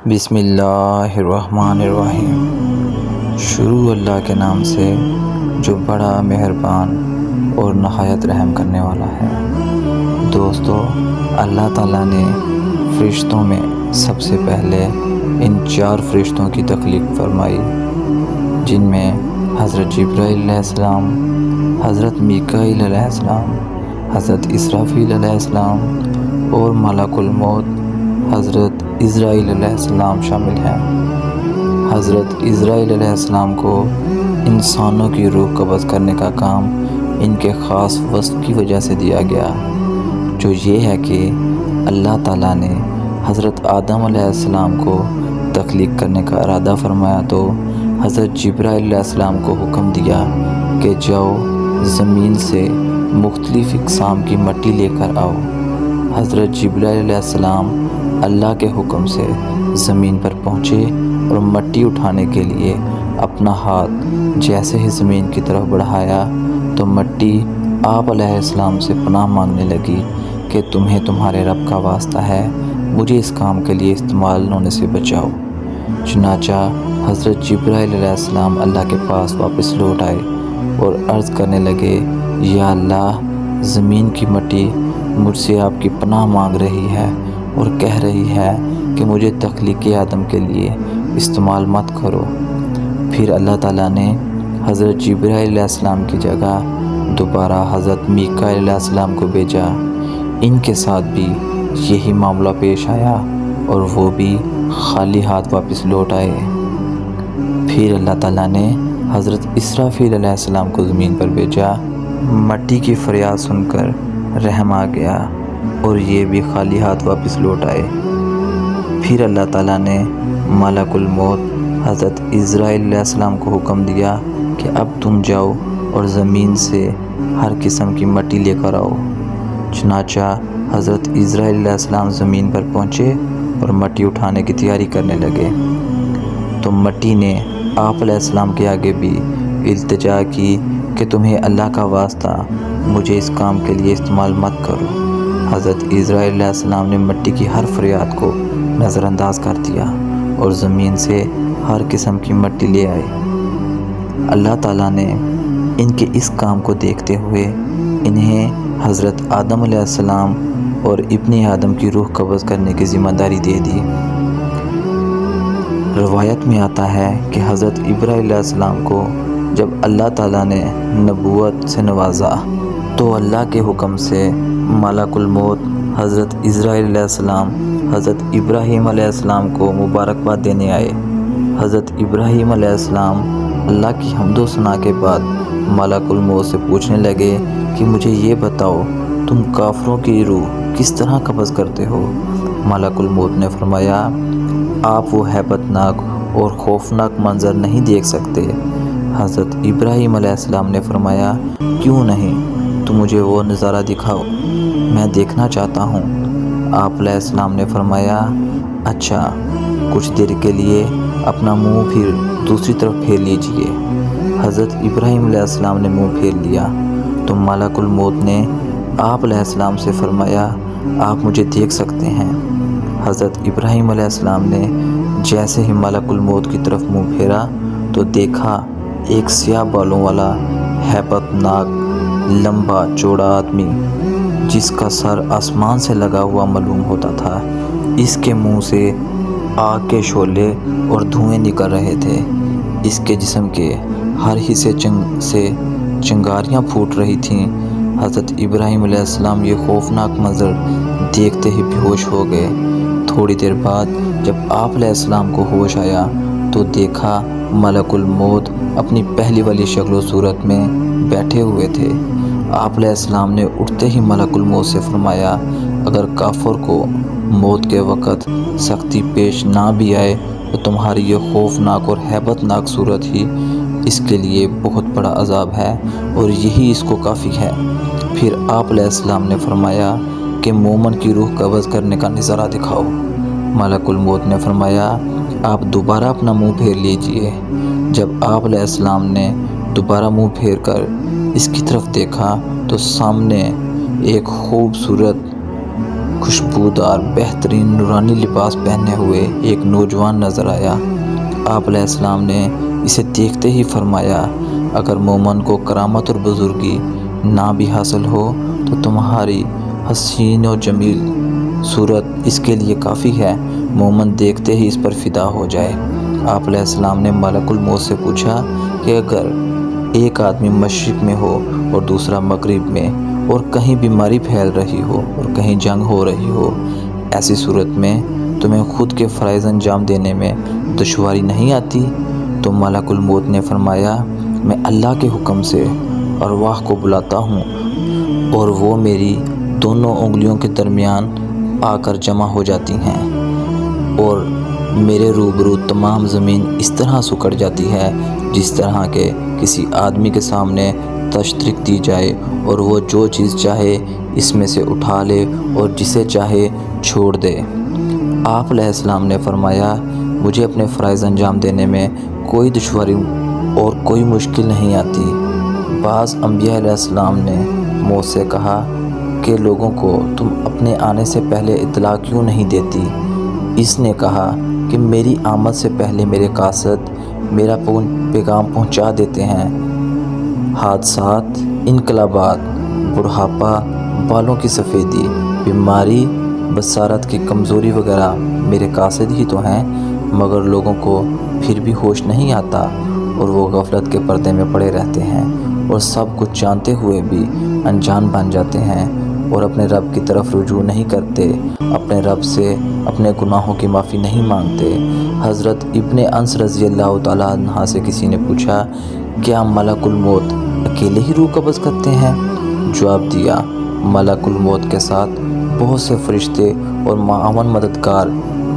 بسم اللہ الرحمن الرحیم۔ شروع اللہ کے نام سے جو بڑا مہربان اور نہایت رحم کرنے والا ہے۔ دوستو، اللہ تعالیٰ نے فرشتوں میں سب سے پہلے ان 4 فرشتوں کی تخلیق فرمائی، جن میں حضرت جبرائیل علیہ السلام، حضرت میکائیل علیہ السلام، حضرت اسرافیل علیہ السلام اور ملک الموت حضرت عزرائیل علیہ السلام شامل ہیں۔ حضرت عزرائیل علیہ السلام کو انسانوں کی روح قبض کرنے کا کام ان کے خاص وصف کی وجہ سے دیا گیا، جو یہ ہے کہ اللہ تعالیٰ نے حضرت آدم علیہ السلام کو تخلیق کرنے کا ارادہ فرمایا تو حضرت جبرائیل علیہ السلام کو حکم دیا کہ جاؤ زمین سے مختلف اقسام کی مٹی لے کر آؤ۔ حضرت جبرائیل علیہ السلام اللہ کے حکم سے زمین پر پہنچے اور مٹی اٹھانے کے لیے اپنا ہاتھ جیسے ہی زمین کی طرف بڑھایا تو مٹی آپ علیہ السلام سے پناہ مانگنے لگی کہ تمہیں تمہارے رب کا واسطہ ہے، مجھے اس کام کے لیے استعمال ہونے سے بچاؤ۔ چنانچہ حضرت جبرائیل علیہ السلام اللہ کے پاس واپس لوٹ آئے اور عرض کرنے لگے، یا اللہ، زمین کی مٹی مجھ سے آپ کی پناہ مانگ رہی ہے اور کہہ رہی ہے کہ مجھے تخلیق آدم کے لیے استعمال مت کرو۔ پھر اللہ تعالیٰ نے حضرت جبرائیل علیہ السلام کی جگہ دوبارہ حضرت میکائیل علیہ السلام کو بھیجا۔ ان کے ساتھ بھی یہی معاملہ پیش آیا اور وہ بھی خالی ہاتھ واپس لوٹ آئے۔ پھر اللہ تعالیٰ نے حضرت اسرافیل علیہ السلام کو زمین پر بھیجا۔ مٹی کی فریاد سن کر رحم آ گیا اور یہ بھی خالی ہاتھ واپس لوٹ آئے۔ پھر اللہ تعالیٰ نے ملک الموت حضرت عزرائیل علیہ السلام کو حکم دیا کہ اب تم جاؤ اور زمین سے ہر قسم کی مٹی لے کر آؤ۔ چنانچہ حضرت عزرائیل علیہ السلام زمین پر پہنچے اور مٹی اٹھانے کی تیاری کرنے لگے تو مٹی نے آپ علیہ السلام کے آگے بھی التجا کی کہ تمہیں اللہ کا واسطہ مجھے اس کام کے لیے استعمال مت کرو۔ حضرت عزرائیل علیہ السلام نے مٹی کی ہر فریاد کو نظر انداز کر دیا اور زمین سے ہر قسم کی مٹی لے آئے۔ اللہ تعالیٰ نے ان کے اس کام کو دیکھتے ہوئے انہیں حضرت آدم علیہ السلام اور ابن آدم کی روح قبض کرنے کی ذمہ داری دے دی۔ روایت میں آتا ہے کہ حضرت ابراہیم علیہ السلام کو جب اللہ تعالیٰ نے نبوت سے نوازا تو اللہ کے حکم سے ملک الموت حضرت عزرائیل علیہ السلام حضرت ابراہیم علیہ السلام کو مبارکباد دینے آئے۔ حضرت ابراہیم علیہ السلام اللہ کی حمد و ثنا کے بعد ملک الموت سے پوچھنے لگے کہ مجھے یہ بتاؤ، تم کافروں کی روح کس طرح قبض کرتے ہو؟ ملک الموت نے فرمایا، آپ وہ ہیبت ناک اور خوفناک منظر نہیں دیکھ سکتے؟ حضرت ابراہیم علیہ السلام نے فرمایا، کیوں نہیں، تو مجھے وہ نظارہ دکھاؤ، میں دیکھنا چاہتا ہوں۔ آپ علیہ السلام نے فرمایا، اچھا، کچھ دیر کے لیے اپنا منہ پھر دوسری طرف پھیر لیجئے۔ حضرت ابراہیم علیہ السلام نے منہ پھیر لیا تو ملک الموت نے آپ علیہ السلام سے فرمایا، آپ مجھے دیکھ سکتے ہیں۔ حضرت ابراہیم علیہ السلام نے جیسے ہی ملک الموت کی طرف منہ پھیرا تو دیکھا ایک سیاہ بالوں والا ہیبت ناک لمبا چوڑا آدمی جس کا سر آسمان سے لگا ہوا معلوم ہوتا تھا۔ اس کے منہ سے آگ کے شعلے اور دھوئیں نکل رہے تھے۔ اس کے جسم کے ہر حصے سے چنگاریاں پھوٹ رہی تھیں۔ حضرت ابراہیم علیہ السلام یہ خوفناک منظر دیکھتے ہی بے ہوش ہو گئے۔ تھوڑی دیر بعد جب آپ علیہ السلام کو ہوش آیا تو دیکھا ملک الموت اپنی پہلی والی شکل و صورت میں بیٹھے ہوئے تھے۔ آپ علیہ السلام نے اٹھتے ہی ملک الموت سے فرمایا، اگر کافر کو موت کے وقت سختی پیش نہ بھی آئے تو تمہاری یہ خوفناک اور ہیبت ناک صورت ہی اس کے لیے بہت بڑا عذاب ہے اور یہی اس کو کافی ہے۔ پھر آپ علیہ السلام نے فرمایا کہ مومن کی روح قبض کرنے کا نظارہ دکھاؤ۔ ملک الموت نے فرمایا، آپ دوبارہ اپنا منہ پھیر لیجئے۔ جب آپ علیہ السلام نے دوبارہ منہ پھیر کر اس کی طرف دیکھا تو سامنے ایک خوبصورت خوشبودار بہترین نورانی لباس پہنے ہوئے ایک نوجوان نظر آیا۔ آپ علیہ السلام نے اسے دیکھتے ہی فرمایا، اگر مومن کو کرامت اور بزرگی نہ بھی حاصل ہو تو تمہاری حسین و جمیل صورت اس کے لیے کافی ہے، مومن دیکھتے ہی اس پر فدا ہو جائے۔ آپ علیہ السلام نے ملک الموت سے پوچھا کہ اگر ایک آدمی مشرق میں ہو اور دوسرا مغرب میں، اور کہیں بیماری پھیل رہی ہو اور کہیں جنگ ہو رہی ہو، ایسی صورت میں تمہیں خود کے فرائض انجام دینے میں دشواری نہیں آتی؟ تو ملک الموت نے فرمایا، میں اللہ کے حکم سے ارواح کو بلاتا ہوں اور وہ میری دونوں انگلیوں کے درمیان آ کر جمع ہو جاتی ہیں اور میرے روبرو تمام زمین اس طرح سکڑ جاتی ہے جس طرح کہ کسی آدمی کے سامنے تشت رکھ دی جائے اور وہ جو چیز چاہے اس میں سے اٹھا لے اور جسے چاہے چھوڑ دے۔ آپ علیہ السلام نے فرمایا، مجھے اپنے فرائض انجام دینے میں کوئی دشواری اور کوئی مشکل نہیں آتی۔ بعض انبیاء علیہ السلام نے موت سے کہا کہ لوگوں کو تم اپنے آنے سے پہلے اطلاع کیوں نہیں دیتی؟ اس نے کہا کہ میری آمد سے پہلے میرے قاصد میرا پیغام پہنچا دیتے ہیں۔ حادثات، انقلابات، بڑھاپا، بالوں کی سفیدی، بیماری، بصارت کی کمزوری وغیرہ میرے قاصد ہی تو ہیں، مگر لوگوں کو پھر بھی ہوش نہیں آتا اور وہ غفلت کے پردے میں پڑے رہتے ہیں اور سب کچھ جانتے ہوئے بھی انجان بن جاتے ہیں اور اپنے رب کی طرف رجوع نہیں کرتے، اپنے رب سے اپنے گناہوں کی معافی نہیں مانگتے۔ حضرت ابن انس رضی اللہ تعالیٰ عنہ سے کسی نے پوچھا، کیا ملک الموت اکیلے ہی روح قبض کرتے ہیں؟ جواب دیا، ملک الموت کے ساتھ بہت سے فرشتے اور معاون مددگار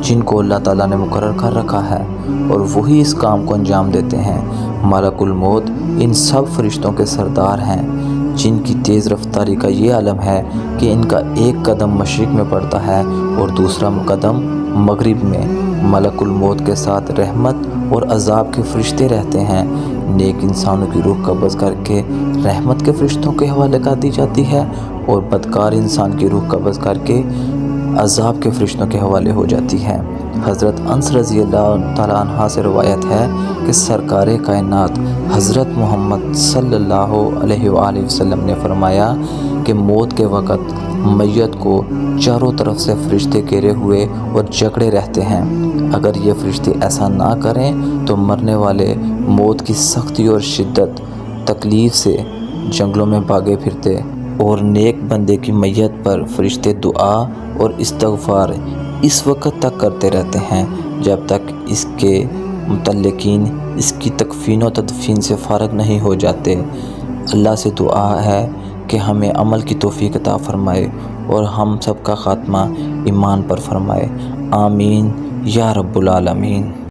جن کو اللہ تعالیٰ نے مقرر کر رکھا ہے اور وہی اس کام کو انجام دیتے ہیں۔ ملک الموت ان سب فرشتوں کے سردار ہیں جن کی تیز رفتاری کا یہ عالم ہے کہ ان کا ایک قدم مشرق میں پڑتا ہے اور دوسرا قدم مغرب میں۔ ملک الموت کے ساتھ رحمت اور عذاب کے فرشتے رہتے ہیں۔ نیک انسانوں کی روح قبض کر کے رحمت کے فرشتوں کے حوالے کر دی جاتی ہے اور بدکار انسان کی روح قبض کر کے عذاب کے فرشتوں کے حوالے ہو جاتی ہے۔ حضرت انس رضی اللہ تعالیٰ عنہ سے روایت ہے کہ سرکار کائنات حضرت محمد صلی اللہ علیہ وآلہ وسلم نے فرمایا کہ موت کے وقت میت کو چاروں طرف سے فرشتے گھیرے ہوئے اور جکڑے رہتے ہیں۔ اگر یہ فرشتے ایسا نہ کریں تو مرنے والے موت کی سختی اور شدت تکلیف سے جنگلوں میں بھاگے پھرتے اور نیک بندے کی میت پر فرشتے دعا اور استغفار اس وقت تک کرتے رہتے ہیں جب تک اس کے متعلقین اس کی تکفین و تدفین سے فارغ نہیں ہو جاتے۔ اللہ سے دعا ہے کہ ہمیں عمل کی توفیق عطا فرمائے اور ہم سب کا خاتمہ ایمان پر فرمائے، آمین یا رب العالمین۔